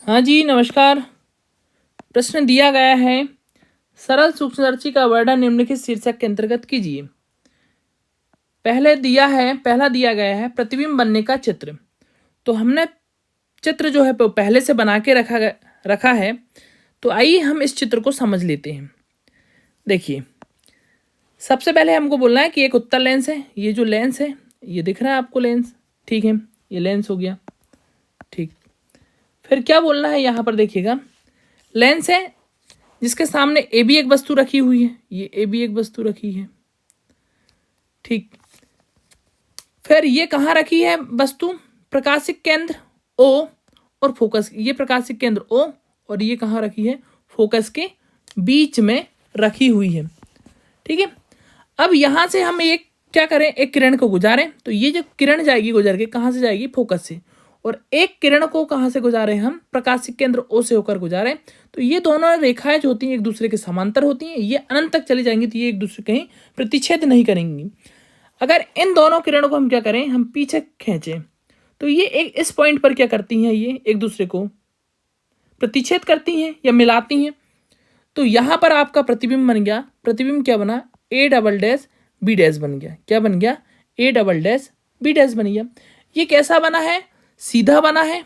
हाँ जी, नमस्कार। प्रश्न दिया गया है, सरल सूक्ष्मदर्शी का वर्णन निम्नलिखित शीर्षक के अंतर्गत कीजिए। पहला दिया गया है प्रतिबिंब बनने का चित्र। तो हमने चित्र जो है पहले से बना के रखा है। तो आइए हम इस चित्र को समझ लेते हैं। देखिए, सबसे पहले हमको बोलना है कि एक उत्तल लेंस है। ये जो लेंस है, ये दिख रहा है आपको लेंस, ठीक है, ये लेंस हो गया, ठीक। फिर क्या बोलना है, यहाँ पर देखिएगा, लेंस है जिसके सामने ए बी एक वस्तु रखी हुई है। ये ए बी एक वस्तु रखी है, ठीक। फिर ये कहाँ रखी है वस्तु? प्रकाशिक केंद्र ओ और फोकस, ये प्रकाशिक केंद्र ओ और ये कहाँ रखी है? फोकस के बीच में रखी हुई है, ठीक है। अब यहाँ से हम एक क्या करें, एक किरण को गुजारें। तो ये जो किरण जाएगी गुजर के, कहाँ से जाएगी? फोकस से। और एक किरण को कहाँ से गुजारे हम? प्रकाशिक केंद्र ओ से होकर गुजारे। तो ये दोनों रेखाएं जो होती हैं एक दूसरे के समांतर होती हैं। ये अनंत तक चली जाएंगी, तो ये एक दूसरे कहीं प्रतिच्छेद नहीं करेंगी। अगर इन दोनों किरणों को हम क्या करें, हम पीछे खींचें, तो ये एक इस पॉइंट पर क्या करती हैं, ये एक दूसरे को प्रतिच्छेद करती हैं या मिलाती हैं। तो यहाँ पर आपका प्रतिबिंब बन गया। प्रतिबिंब क्या बना? A double dash B dash बन गया। क्या बन गया? A double dash B dash बन गया। ये कैसा बना है? सीधा बना है,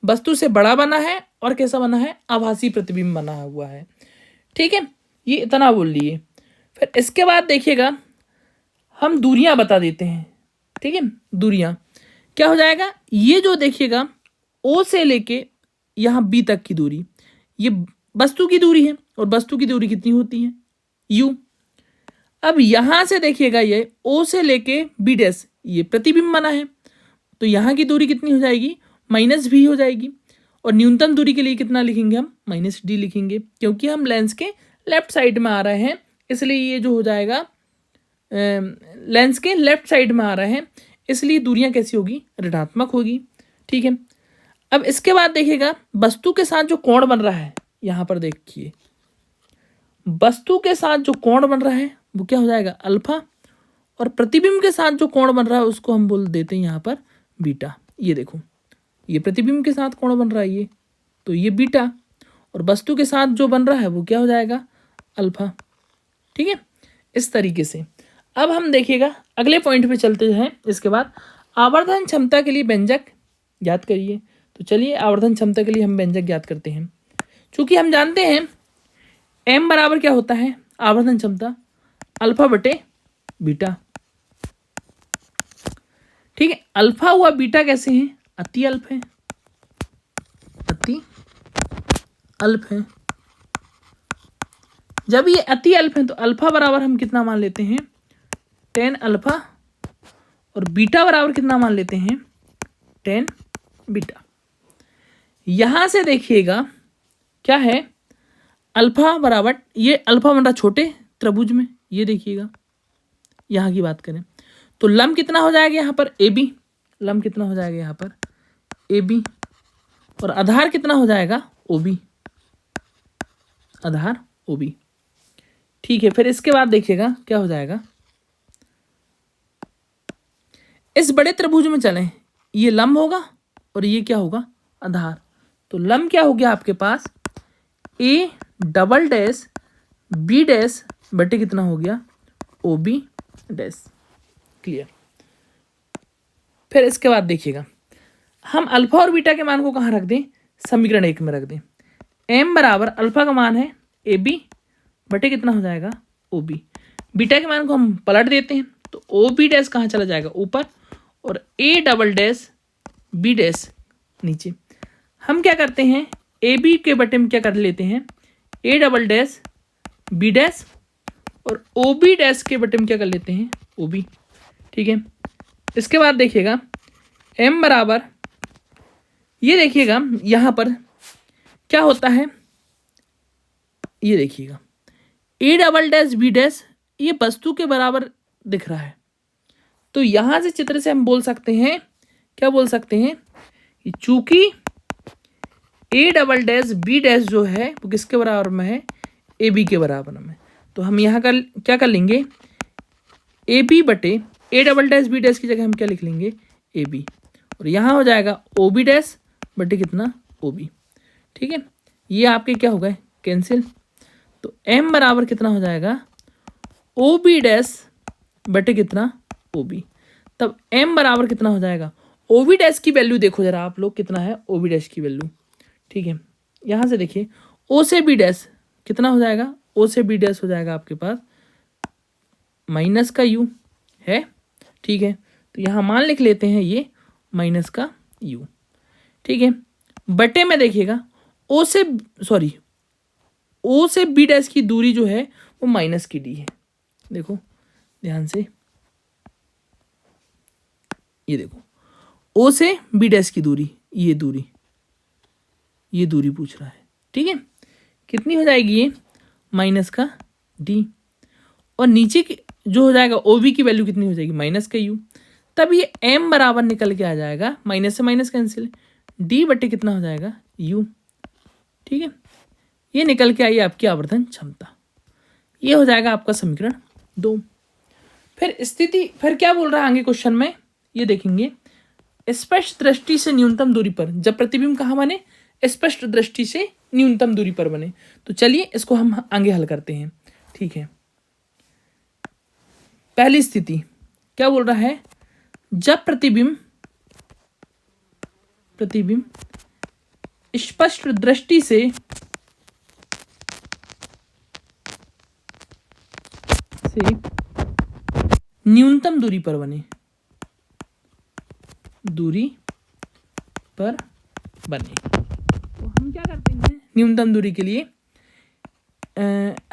वस्तु से बड़ा बना है, और कैसा बना है? आभासी प्रतिबिंब बना हुआ है, ठीक है। ये इतना बोल लिए। फिर इसके बाद देखिएगा, हम दूरियां बता देते हैं, ठीक है। दूरियां क्या हो जाएगा? ये जो देखिएगा ओ से लेके यहाँ बी तक की दूरी, ये वस्तु की दूरी है। और वस्तु की दूरी कितनी होती है? यू। अब यहां से देखिएगा, ये ओ से लेके बी डैश, ये प्रतिबिंब बना है। तो यहाँ की दूरी कितनी हो जाएगी? माइनस भी हो जाएगी। और न्यूनतम दूरी के लिए कितना लिखेंगे हम? माइनस डी लिखेंगे, क्योंकि हम लेंस के लेफ्ट साइड में आ रहे हैं, इसलिए ये जो हो जाएगा लेंस के लेफ्ट साइड में आ रहे हैं, इसलिए दूरियां कैसी होगी? ऋणात्मक होगी, ठीक है। अब इसके बाद देखिएगा, वस्तु के साथ जो कोण बन रहा है, यहाँ पर देखिए, वस्तु के साथ जो कोण बन रहा है वो क्या हो जाएगा? अल्फा। और प्रतिबिंब के साथ जो कोण बन रहा है उसको हम बोल देते हैं यहाँ पर बीटा। ये देखो, ये प्रतिबिंब के साथ कोण बन रहा है, ये तो ये बीटा। और वस्तु के साथ जो बन रहा है वो क्या हो जाएगा? अल्फा, ठीक है। इस तरीके से अब हम देखिएगा अगले पॉइंट पे चलते हैं। इसके बाद आवर्धन क्षमता के लिए व्यंजक ज्ञात करिए। तो चलिए, आवर्धन क्षमता के लिए हम व्यंजक ज्ञात करते हैं। चूंकि हम जानते हैं m बराबर क्या होता है? आवर्धन क्षमता अल्फा बटे बीटा, ठीक है। अल्फा हुआ, बीटा कैसे हैं? अति अल्प है, अति अल्प है। जब ये अति अल्प है तो अल्फा बराबर हम कितना मान लेते हैं? 10 अल्फा। और बीटा बराबर कितना मान लेते हैं? 10 बीटा। यहां से देखिएगा क्या है, अल्फा बराबर, ये अल्फा बन रहा छोटे त्रिभुज में, ये देखिएगा, यहाँ की बात करें तो लंब कितना हो जाएगा यहाँ पर? A B. लंब कितना हो जाएगा यहाँ पर? A B. और आधार कितना हो जाएगा? O B. आधार ओ बी, ठीक है। फिर इसके बाद देखिएगा क्या हो जाएगा, इस बड़े त्रिभुज में चलें, ये लंब होगा और ये क्या होगा? आधार। तो लंब क्या हो गया आपके पास? A double dash B dash बटे कितना हो गया? O B dash. क्लियर। फिर इसके बाद देखिएगा, हम अल्फा और बीटा के मान को कहाँ रख दें? समीकरण 1 में रख दें। m बराबर अल्फा का मान है ए बी बटे कितना हो जाएगा? O B. बीटा के मान को हम पलट देते हैं, तो ओ बी डैश कहाँ चला जाएगा? ऊपर। और A double dash B dash नीचे। हम क्या करते हैं, ए बी के बटे में क्या कर लेते हैं? A double dash B dash. और ओ बी डैश के बटे में क्या कर लेते हैं? ओ बी, ठीक है। इसके बाद देखिएगा m बराबर, ये देखिएगा यहाँ पर क्या होता है, ये देखिएगा A double dash B dash, ये वस्तु के बराबर दिख रहा है। तो यहाँ से चित्र से हम बोल सकते हैं, क्या बोल सकते हैं, चूंकि A double dash B dash जो है वो किसके बराबर में है? ए बी के बराबर में। तो हम यहाँ का क्या कर लेंगे? ए बी बटे A double dash B dash की जगह हम क्या लिख लेंगे? A B. और यहाँ हो जाएगा ओ बी डैश बटे कितना? O B. ठीक है, ये आपके क्या हो गए, कैंसिल। तो m बराबर कितना हो जाएगा, ओ बी डैश बटे कितना, ओ बी। तब m बराबर कितना हो जाएगा, ओ बी डैश की वैल्यू देखो जरा आप लोग, कितना है ओ बी डैश की वैल्यू। ठीक है, यहाँ से देखिए ओ से बी डैश कितना हो जाएगा, ओ से बी डैश हो जाएगा आपके पास माइनस का u है। ठीक है, तो यहाँ मान लिख लेते हैं ये माइनस का u। ठीक है, बटे में देखिएगा ओ से बी डैश की दूरी जो है वो माइनस की डी है। देखो ध्यान से, ये देखो ओ से बी डैश की दूरी, ये दूरी पूछ रहा है। ठीक है, कितनी हो जाएगी ये, माइनस का डी, और नीचे की जो हो जाएगा ओ बी की वैल्यू कितनी हो जाएगी, माइनस का यू। तब ये m बराबर निकल के आ जाएगा, माइनस से माइनस कैंसिल, d बटे कितना हो जाएगा, u। ठीक है, ये निकल के आई आपकी आवर्धन क्षमता। ये हो जाएगा आपका समीकरण 2। फिर क्या बोल रहा है आगे क्वेश्चन में, ये देखेंगे, स्पष्ट दृष्टि से न्यूनतम दूरी पर, जब प्रतिबिंब कहाँ बने, स्पष्ट दृष्टि से न्यूनतम दूरी पर बने। तो चलिए इसको हम आगे हल करते हैं। ठीक है, पहली स्थिति क्या बोल रहा है, जब प्रतिबिंब स्पष्ट दृष्टि से न्यूनतम दूरी पर बने, तो हम क्या करते हैं, न्यूनतम दूरी के लिए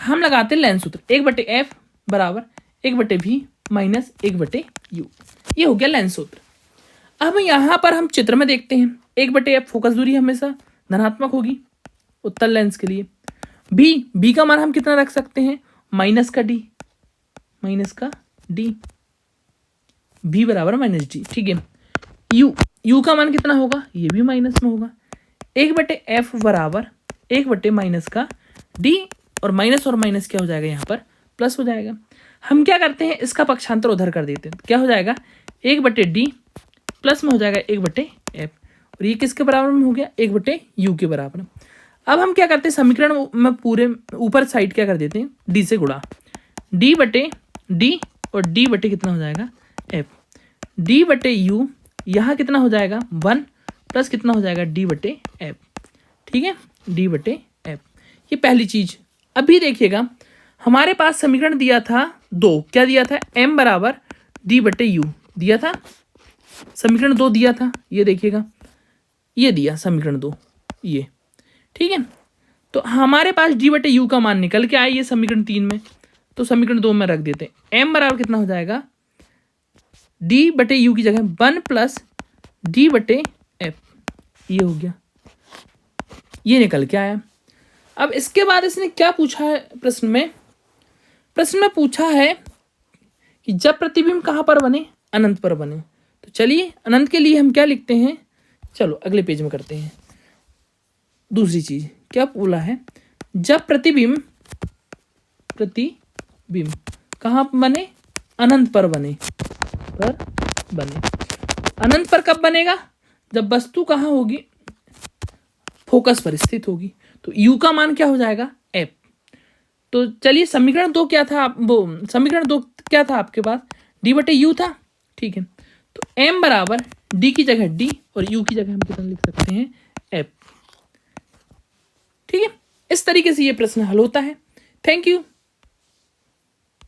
हम लगाते हैं लेंस सूत्र, 1/f बराबर 1/v माइनस 1/u। ये हो गया लेंस सूत्र। अब यहाँ पर हम चित्र में देखते हैं, 1/f फोकस दूरी हमेशा धनात्मक होगी उत्तल लेंस के लिए। b का मान हम कितना रख सकते हैं, माइनस का d, b बराबर माइनस डी। ठीक है, u का मान कितना होगा, ये भी माइनस में होगा। 1/f बराबर 1 माइनस का d, और माइनस क्या हो जाएगा, यहाँ पर प्लस हो जाएगा। हम क्या करते हैं, इसका पक्षांतर उधर कर देते हैं, क्या हो जाएगा 1/d प्लस में हो जाएगा 1/f, और ये किसके बराबर में हो गया, 1/u के बराबर। अब हम क्या करते हैं, समीकरण में पूरे ऊपर साइड क्या कर देते हैं, d से गुणा, d और d बटे कितना हो जाएगा f, d/u यहाँ कितना हो जाएगा 1 प्लस कितना हो जाएगा d/f। ठीक है, d/f, ये पहली चीज। अभी देखिएगा हमारे पास समीकरण दिया था 2, क्या दिया था, m बराबर d/u दिया था, समीकरण 2 दिया था, ये देखिएगा ये दिया समीकरण 2 ये। ठीक है, तो हमारे पास d/u का मान निकल के आया ये समीकरण 3 में, तो समीकरण 2 में रख देते हैं। m बराबर कितना हो जाएगा, d/u की जगह 1 प्लस d/f, ये हो गया, ये निकल के आया। अब इसके बाद इसने क्या पूछा है प्रश्न में पूछा है कि जब प्रतिबिंब कहाँ पर बने, अनंत पर बने। तो चलिए अनंत के लिए हम क्या लिखते हैं, चलो अगले पेज में करते हैं। दूसरी चीज क्या बोला है, जब प्रतिबिंब कहाँ बने, अनंत पर बने, अनंत पर कब बनेगा, जब वस्तु कहाँ होगी, फोकस पर स्थित होगी। तो u का मान क्या हो जाएगा, f। तो चलिए समीकरण 2 क्या था, समीकरण 2 क्या था आपके पास, d/u था। ठीक है, तो m बराबर d की जगह d और u की जगह हम कितना लिख सकते हैं, f। ठीक है, इस तरीके से ये प्रश्न हल होता है। Thank you.